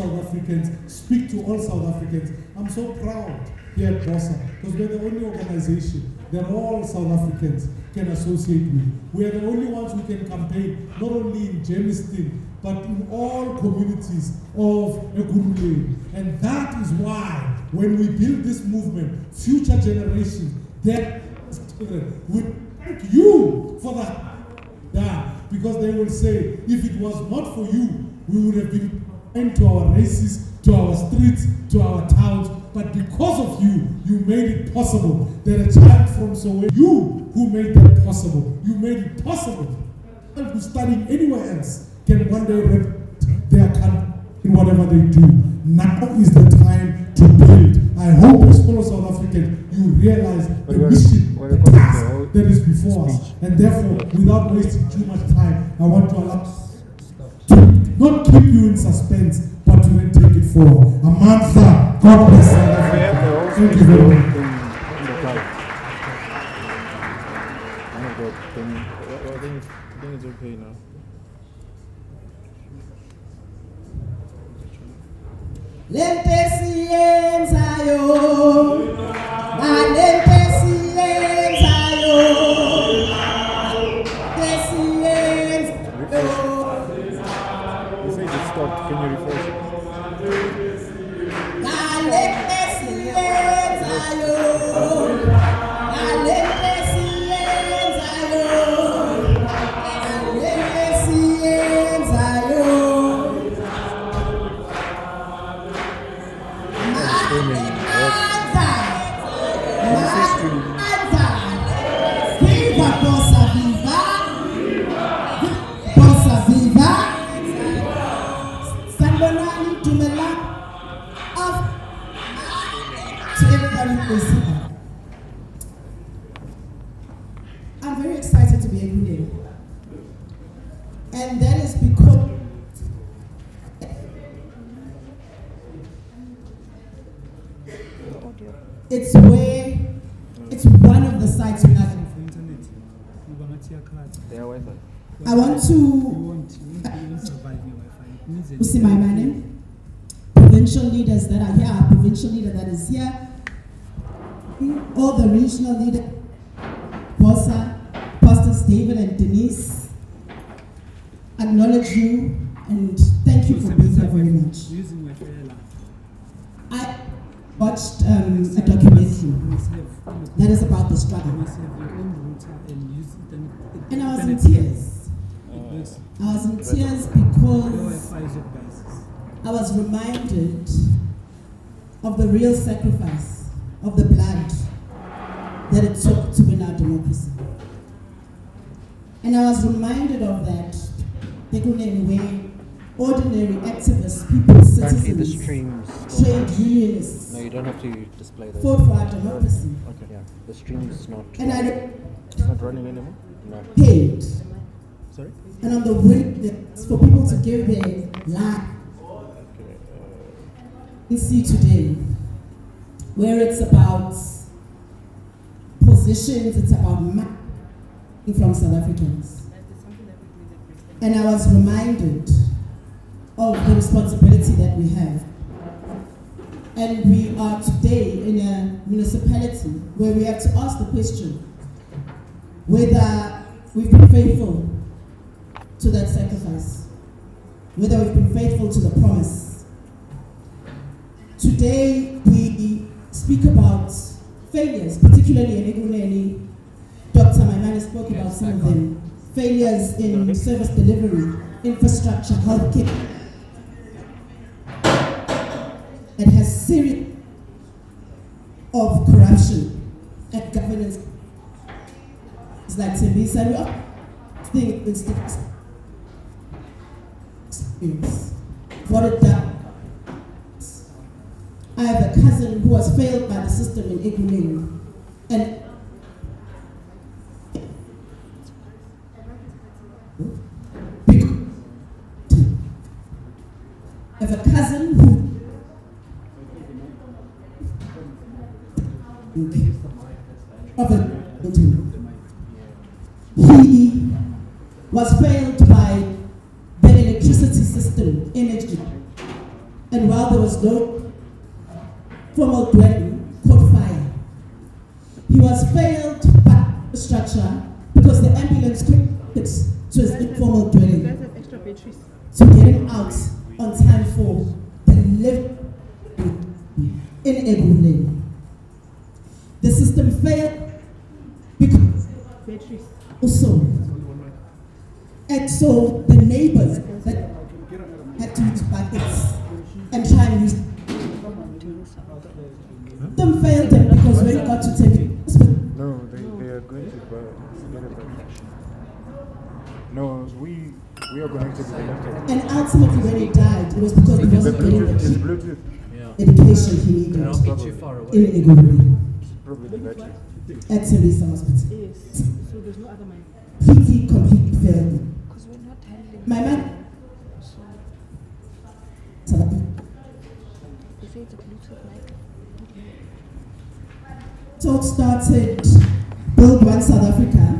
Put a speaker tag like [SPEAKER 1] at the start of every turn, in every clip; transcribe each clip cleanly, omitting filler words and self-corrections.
[SPEAKER 1] South Africans, speak to all South Africans. I'm so proud here at BOSA because we're the only organization that all South Africans can associate with. We are the only ones who can campaign, not only in Germiston, but in all communities of Ekurhuleni. And that is why, when we build this movement, future generations, that would thank you for that. Yeah, because they will say, if it was not for you, we would have been into our races, to our streets, to our towns. But because of you, you made it possible that a child from Soweto, you who made that possible, you made it possible. And who studying anywhere else can one day represent their country in whatever they do. Now is the time to build. I hope as fellow South Africans, you realize the mission, the task that is before us. And therefore, without wasting too much time, I want to allow to not keep you in suspense, but to then take it forward. Amantha, God bless South Africa. Thank you very much.
[SPEAKER 2] I think it's okay now.
[SPEAKER 3] Lentesiyenzayo, lentesiyenzayo, lentesiyenzayo.
[SPEAKER 2] You say it stopped. Can you refresh it?
[SPEAKER 3] Lentesiyenzayo, lentesiyenzayo, lentesiyenzayo. Viva Bossa Viva! Bossa Viva! Sanbonani Dumela of to everybody who is here. I'm very excited to be here today. And that is because it's one of the sites we have. I want to see my name. Provincial leaders that are here, our provincial leader that is here, all the regional leaders, Bossa, Pastors David and Denise, acknowledge you and thank you for being here very much. I watched a documentary that is about the struggle. And I was in tears. I was in tears because I was reminded of the real sacrifice of the blood that it took to win our democracy. And I was reminded of that Ekurhuleni where ordinary activists, people, citizens, trade unionists,
[SPEAKER 4] No, you don't have to display those.
[SPEAKER 3] fought for our democracy.
[SPEAKER 4] Okay. Yeah, the stream is not.
[SPEAKER 3] And I
[SPEAKER 2] It's not running anymore?
[SPEAKER 4] No.
[SPEAKER 3] paid.
[SPEAKER 2] Sorry?
[SPEAKER 3] And on the willingness for people to give their life. We see today, where it's about positions, it's about money from South Africans. And I was reminded of the responsibility that we have. And we are today in a municipality where we have to ask the question whether we've been faithful to that sacrifice, whether we've been faithful to the promise. Today we speak about failures, particularly in Ekurhuleni. Dr. Mayoral spoke about some of them. Failures in service delivery, infrastructure, healthcare. It has serious of corruption and governance. It's like Tembisa, we all think it's the experience. What it does. I have a cousin who was failed by the system in Ekurhuleni, and I have a cousin who he was failed by the electricity system, energy. and while there was no formal dwelling, caught fire. He was failed by the structure because the ambulance couldn't get to his informal dwelling.
[SPEAKER 5] You guys have extra batteries.
[SPEAKER 3] So getting out on time for the live in Ekurhuleni. The system failed because
[SPEAKER 5] Batteries.
[SPEAKER 3] also, and so the neighbors that had to use buckets and try and use them failed them because when it got to take
[SPEAKER 2] No, they are going to get a battery. No, we are connected to the laptop.
[SPEAKER 3] and ultimately when he died, it was because he
[SPEAKER 2] The
[SPEAKER 3] wasn't getting
[SPEAKER 2] Bluetooth is
[SPEAKER 3] the
[SPEAKER 2] Bluetooth.
[SPEAKER 3] education he needed in Ekurhuleni
[SPEAKER 2] Probably the battery.
[SPEAKER 3] at Teresa Hospital.
[SPEAKER 5] Yes. So there's no other mind.
[SPEAKER 3] Completely failed me.
[SPEAKER 6] Because we're not handling
[SPEAKER 3] My man.
[SPEAKER 6] They say it's a Bluetooth mic.
[SPEAKER 3] Talk started Build One South Africa.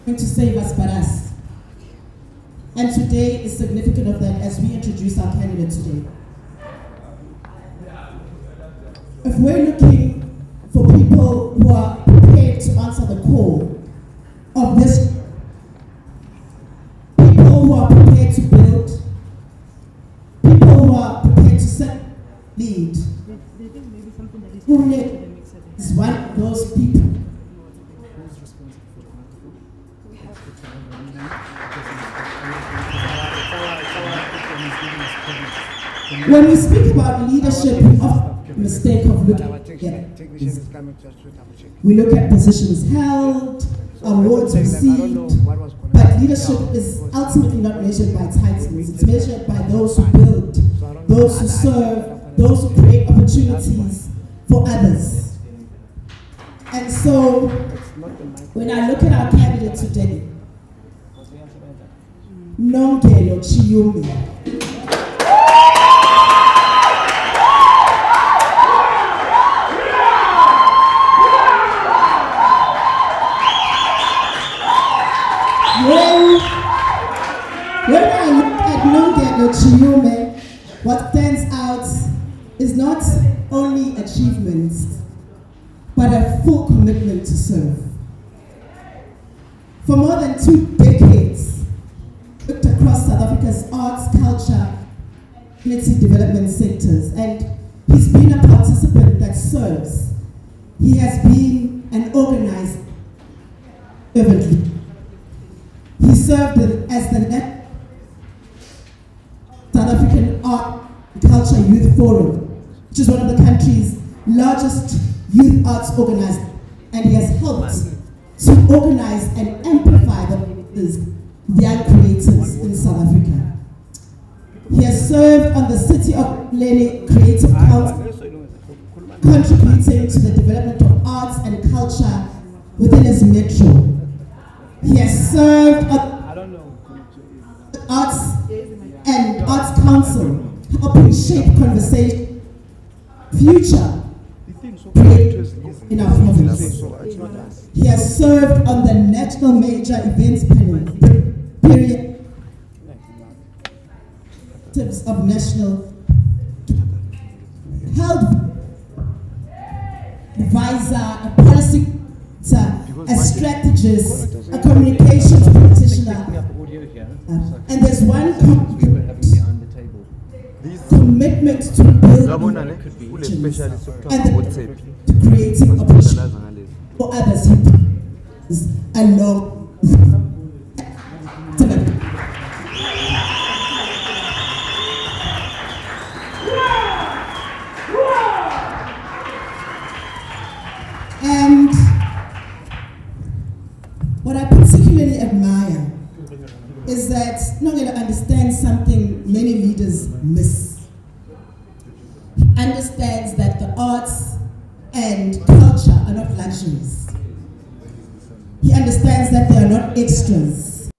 [SPEAKER 3] Going to save us but us. And today is significant of that as we introduce our candidate today. If we're looking for people who are prepared to answer the call of this, people who are prepared to build, people who are prepared to set lead,
[SPEAKER 5] They think maybe something that is
[SPEAKER 3] who
[SPEAKER 5] connected to the mixer.
[SPEAKER 3] is one of those people. When we speak about leadership, we often make the mistake of looking we look at positions held, awards received, but leadership is ultimately not measured by titles. It's measured by those who build, those who serve, those who create opportunities for others. And so, when I look at our candidate today, Nongelo Chiyumi. When I look at Nongelo Chiyume, what stands out is not only achievements, but a full commitment to serve. For more than 2 decades, looked across South Africa's arts, culture, community development sectors, and he's been a participant that serves. He has been an organizer fervently. He served as the South African Art and Culture Youth Forum, which is one of the country's largest youth arts organizers, and he has helped to organize and amplify the young creators in South Africa. He has served on the City of Ekurhuleni Creative Council, contributing to the development of arts and culture within his metro. He has served on the Arts and Arts Council, helping shape conversation, future in our province. He has served on the National Major Events Panel, period of national health advisor, a policy a strategist, a communications practitioner, and there's one commitment to build and to creating opportunities for others along. And what I particularly admire is that Nongelo understands something many leaders miss. He understands that the arts and culture are not luxuries. He understands that they are not extras.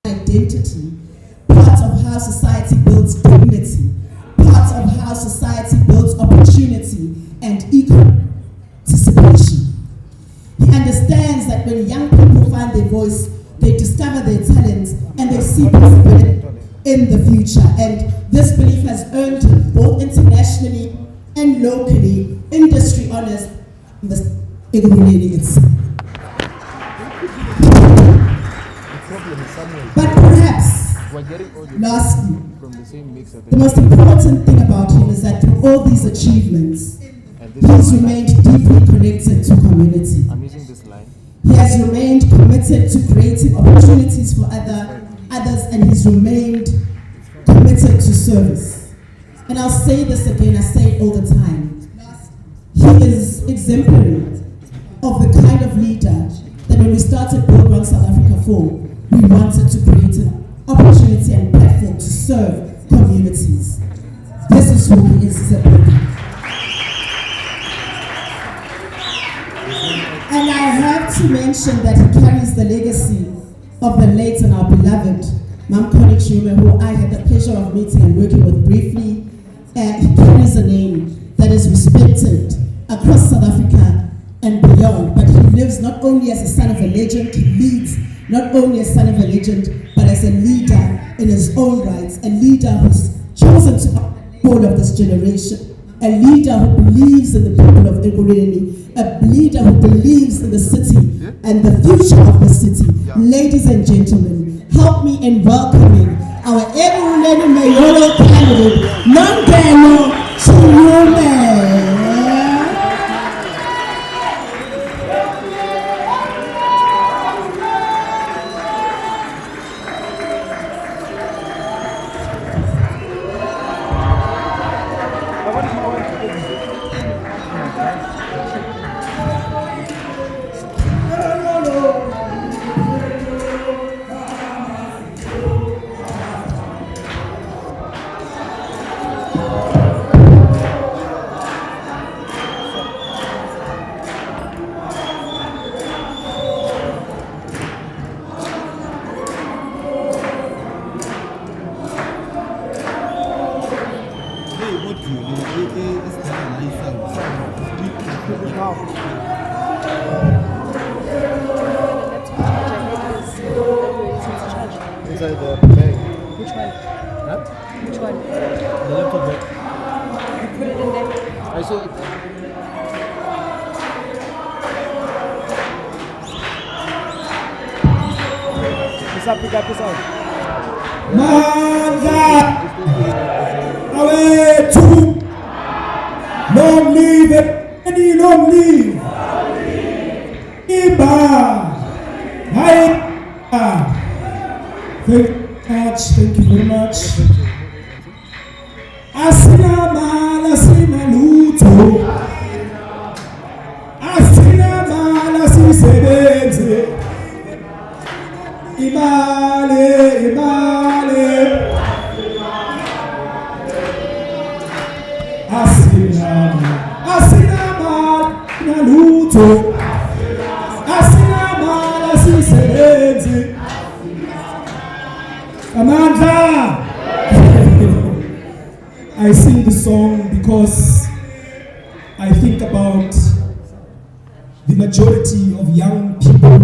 [SPEAKER 3] Identity, part of how society builds dignity, part of how society builds opportunity and equal participation. He understands that when young people find their voice, they discover their talents, and they see possibility in the future. And this belief has earned him, both internationally and locally, industry honors in the Ekurhuleni itself. But perhaps, lastly, the most important thing about him is that through all these achievements, he's remained deeply connected to community.
[SPEAKER 2] I'm using this line.
[SPEAKER 3] He has remained committed to creating opportunities for others, and he's remained committed to service. And I'll say this again, I say it all the time. He is exemplary of the kind of leader that when we started Build One South Africa for, we wanted to create an opportunity and platform to serve communities. This is who he is as a builder. And I have to mention that he carries the legacy of the late and our beloved Mam Connie Chiume, who I had the pleasure of meeting and working with briefly. He carries a name that is respected across South Africa and beyond, but he lives not only as a son of a legend, he leads not only as son of a legend, but as a leader in his own rights, a leader who's chosen to all of this generation, a leader who believes in the people of Ekurhuleni, a leader who believes in the city and the future of the city. Ladies and gentlemen, help me in welcoming our Ekurhuleni Mayoral candidate, Nongeno Chiume.
[SPEAKER 4] Inside the bag.
[SPEAKER 6] Which one?
[SPEAKER 4] Huh?
[SPEAKER 6] Which one?
[SPEAKER 4] The laptop bag.
[SPEAKER 6] You put it in there.
[SPEAKER 4] I saw it. Pick up,
[SPEAKER 1] Manda away to long live any long live Iba. Thank you very much. Asina mala sina luto, asina mala si sebenze. Imale, imale. Asina mala luto, asina mala si sebenze. Amanda. I sing the song because I think about the majority of young people,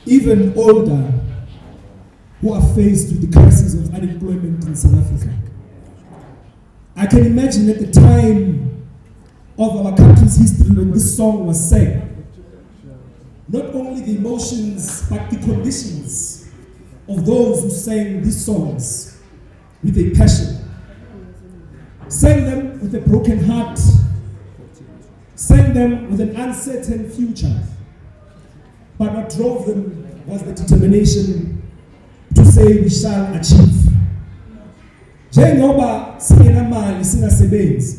[SPEAKER 1] even older, who are faced with the crisis of unemployment in South Africa. I can imagine at the time of our country's history when this song was sang, not only the emotions but the conditions of those who sang these songs with a passion. Sang them with a broken heart, sang them with an uncertain future. But what drove them was the determination to say we shall achieve. Njengoba singena mali singasebenzi,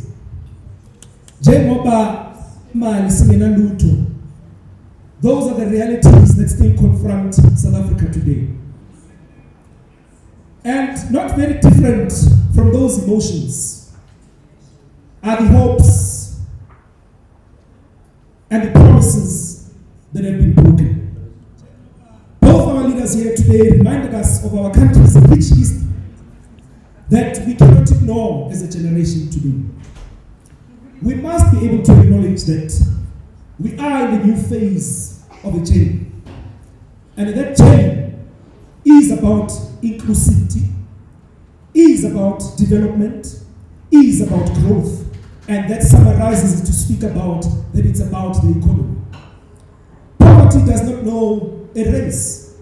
[SPEAKER 1] njengoba mali singena lutho, those are the realities that still confront South Africa today. And not very different from those emotions are the hopes and the promises that have been broken. Both our leaders here today reminded us of our country's rich history that we cannot ignore as a generation today. We must be able to acknowledge that we are in a new phase of a journey.
[SPEAKER 7] And that journey is about inclusivity, is about development, is about growth. And that summarizes it to speak about that it's about the economy. Poverty does not know a race.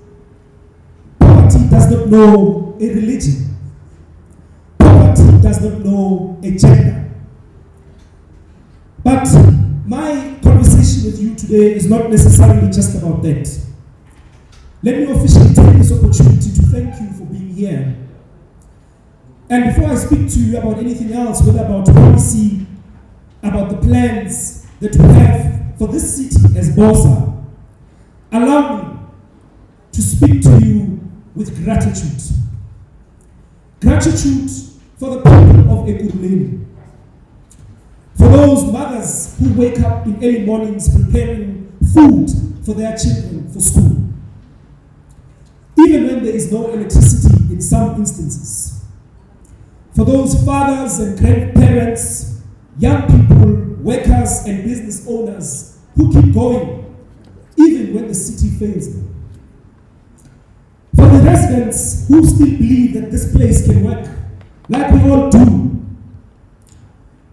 [SPEAKER 7] Poverty does not know a religion. Poverty does not know a gender. But my conversation with you today is not necessarily just about that. Let me officially take this opportunity to thank you for being here. And before I speak to you about anything else, whether about policy, about the plans that we have for this city as Bosa, allow me to speak to you with gratitude. Gratitude for the people of Ekurhuleni. For those mothers who wake up in early mornings preparing food for their children for school. Even when there is no electricity in some instances. For those fathers and grandparents, young people, workers and business owners who keep going even when the city fails them. For the residents who still believe that this place can work, like we all do,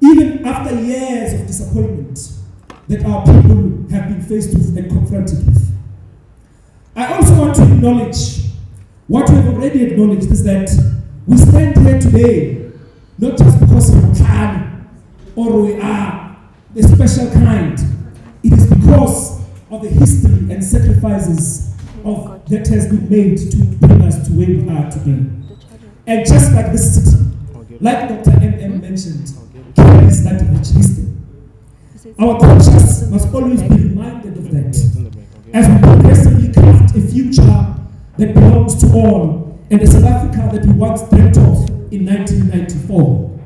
[SPEAKER 7] even after years of disappointment that our people have been faced with and confronted with. I also want to acknowledge what we have already acknowledged is that we stand here today not just because we are Klan or we are a special kind. It is because of the history and sacrifices that has been made to bring us to where we are today. And just like this city, like Dr. M.M. mentioned, carries that rich history. Our conscience must always be reminded of that as we progressively craft a future that belongs to all and a South Africa that we once dreamt of in 1994.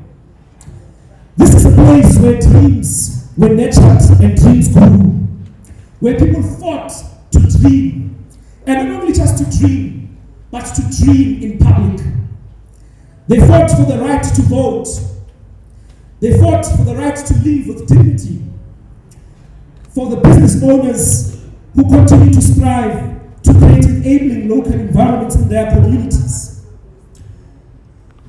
[SPEAKER 7] This is a place where dreams were nurtured and dreams grew, where people fought to dream, and not only just to dream, but to dream in public. They fought for the right to vote. They fought for the right to live with dignity. For the business owners who continue to strive to create enabling local environments in their communities.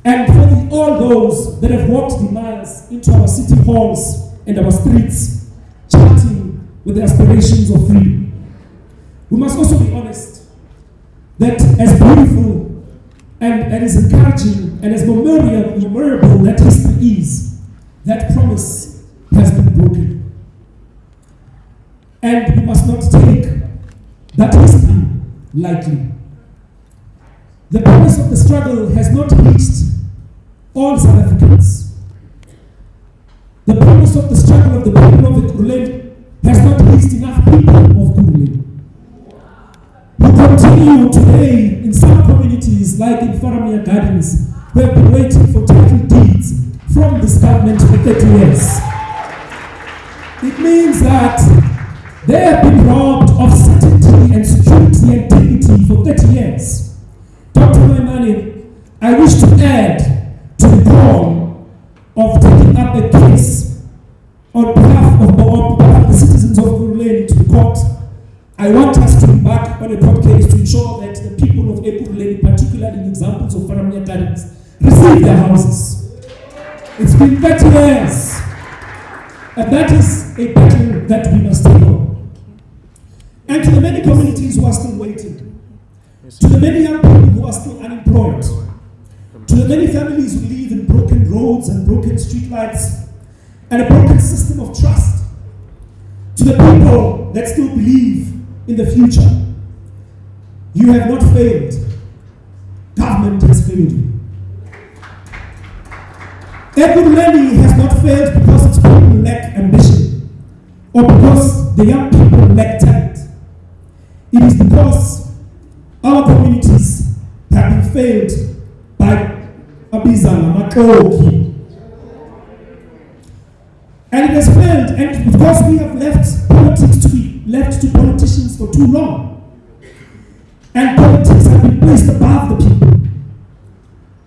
[SPEAKER 7] And for all those that have walked the miles into our city halls and our streets, chanting with the aspirations of freedom. We must also be honest that as beautiful and as encouraging and as memorable that history is, that promise has been broken. And we must not take that history lightly. The promise of the struggle has not reached all South Africans. The promise of the struggle of the people of Ekurhuleni has not reached enough people of Ekurhuleni. We continue today in some communities, like in Faramia Gardens, who have been waiting for title deeds from this government for 30 years. It means that they have been robbed of certainty and security and dignity for 30 years. Dr. Mayoral, I wish to add to the call of taking up a case on behalf of the citizens of Ekurhuleni to the court. I want us to embark on a court case to ensure that the people of Ekurhuleni, particularly in examples of Faramia Gardens, receive their houses. It's been 30 years, and that is a battle that we must take on. And to the many communities who are still waiting, to the many young people who are still unemployed, to the many families who live in broken roads and broken streetlights and a broken system of trust, to the people that still believe in the future, you have not failed. Government has failed you. Ekurhuleni has not failed because its people lack ambition or because the young people lack talent. It is because our communities have been failed by Abizana Matoki. And it has failed, and because we have left politics to be left to politicians for too long. And politics have been placed above the people.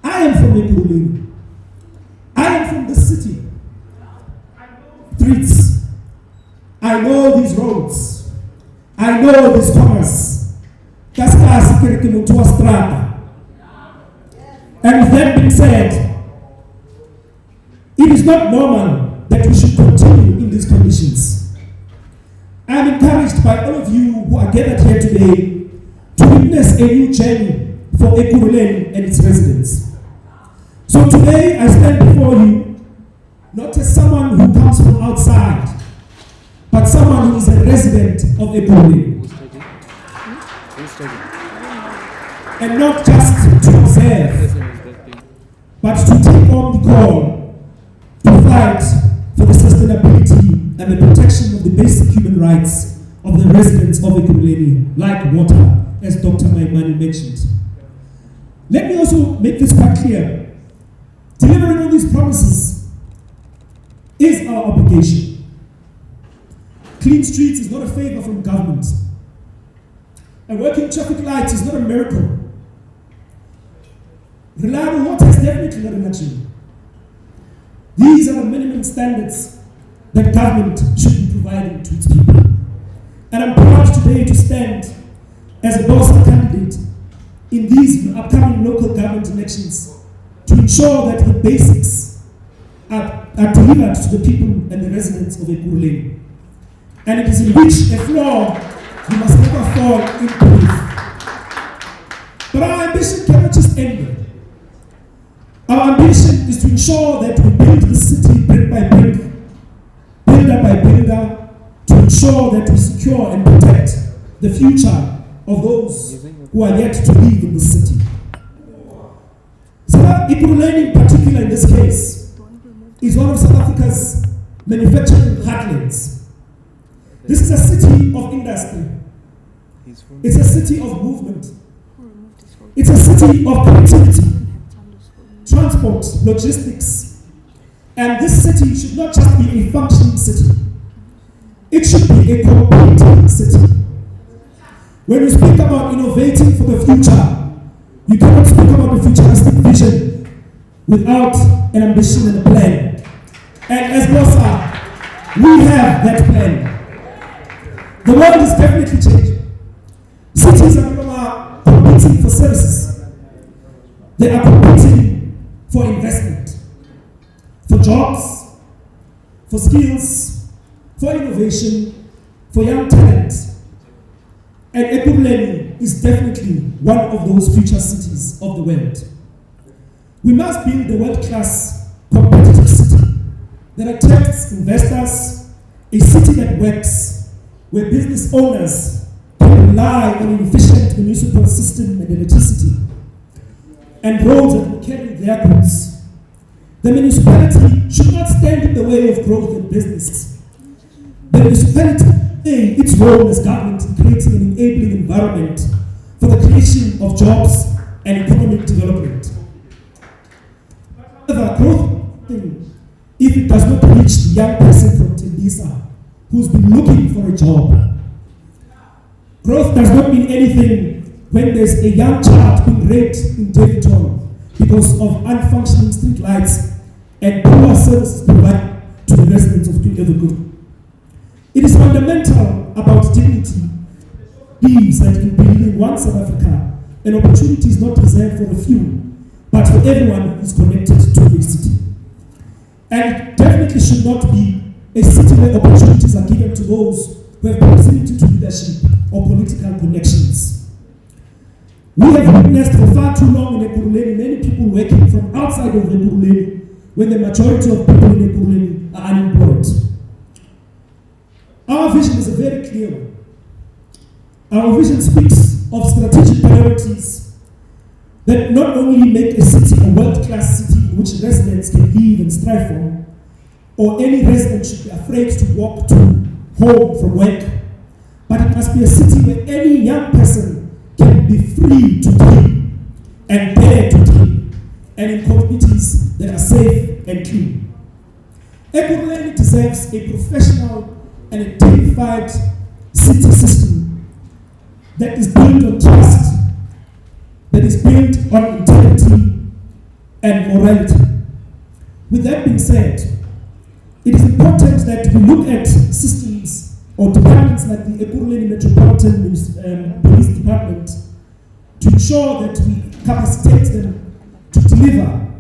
[SPEAKER 7] I am from Ekurhuleni. I am from the city. Streets. I know these roads. I know these corners. The tlase ke re ke motho wa strata. And with that being said, it is not normal that we should continue in these conditions. I am encouraged by all of you who are gathered here today to witness a new journey for Ekurhuleni and its residents. So today I stand before you not as someone who comes from outside, but someone who is a resident of Ekurhuleni. And not just to observe, but to take on the call to fight for the sustainability and the protection of the basic human rights of the residents of Ekurhuleni, like water, as Dr. Maimani mentioned. Let me also make this quite clear. Delivering on these promises is our obligation. Clean streets is not a favor from government. A working traffic light is not a miracle. Reliable water is definitely not a luxury. These are the minimum standards that government should be providing to its people. And I'm proud today to stand as a BOSA candidate in these upcoming local government elections to ensure that the basics are delivered to the people and the residents of Ekurhuleni. And it is in which a flaw you must never fall in belief. But our ambition cannot just end there. Our ambition is to ensure that we build the city brick by brick, builder by builder, to ensure that we secure and protect the future of those who are yet to live in the city. So Ekurhuleni in particular in this case is one of South Africa's manufacturing heartlands. This is a city of industry. It's a city of movement. It's a city of connectivity, transport, logistics. And this city should not just be a functioning city. It should be a competing city. When you speak about innovating for the future, you cannot speak about the futuristic vision without an ambition and a plan. And as BOSA, we have that plan. The world is definitely changing. Cities are no longer competing for services. They are competing for investment, for jobs, for skills, for innovation, for young talent. And Ekurhuleni is definitely one of those future cities of the world. We must build a world-class competitive city that attracts investors, a city that works, where business owners can rely on an efficient municipal system and electricity, and roads that will carry their goods. The municipality should not stand in the way of growth and business. The municipality play its role as government in creating an enabling environment for the creation of jobs and economic development. However, growth, if it does not reach the young person from Tembisa who's been looking for a job. Growth does not mean anything when there's a young child being raped in Davidton because of unfunctioning street lights and poor services provided to the residents of Ekurhuleni. It is fundamental about dignity. Believes that in building one South Africa, an opportunity is not reserved for a few, but for everyone who is connected to a city. And it definitely should not be a city where opportunities are given to those who have proximity to leadership or political connections. We have witnessed for far too long in Ekurhuleni many people working from outside of Ekurhuleni when the majority of people in Ekurhuleni are unemployed. Our vision is a very clear one. Our vision speaks of strategic priorities that not only make a city a world-class city in which residents can live and strive from, or any resident should be afraid to walk to home from work, but it must be a city where any young person can be free to dream and dare to dream, and in communities that are safe and clean. Ekurhuleni deserves a professional and a dignified city system that is built on trust, that is built on integrity and morality. With that being said, it is important that we look at systems or departments like the Ekurhuleni Metropolitan Police Department ensure that we capacitate them to deliver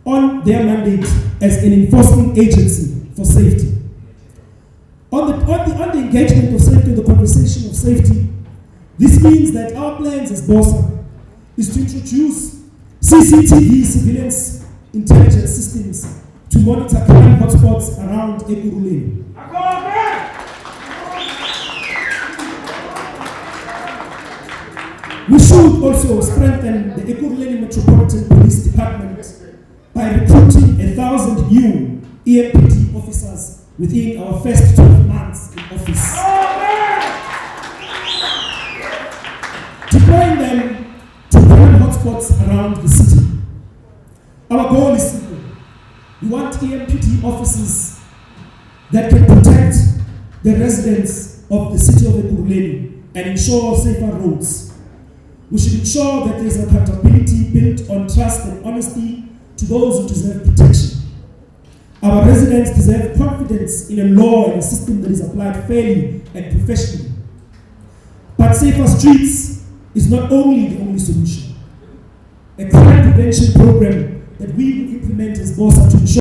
[SPEAKER 7] on their mandate as an enforcement agency for safety. On the engagement of safety, the conversation of safety, this means that our plans as BOSA is to introduce CCTV, surveillance intelligence systems, to monitor crime hotspots around Ekurhuleni. We should also strengthen the Ekurhuleni Metropolitan Police Department by recruiting 1,000 new EMPD officers within our first 12 months in office. Deploying them to crime hotspots around the city. Our goal is simple. We want EMPD officers that can protect the residents of the city of Ekurhuleni and ensure safer roads. We should ensure that there is accountability built on trust and honesty to those who deserve protection. Our residents deserve confidence in a law and a system that is applied fairly and professionally. But safer streets is not only the only solution. A crime prevention program that we will implement as BOSA to ensure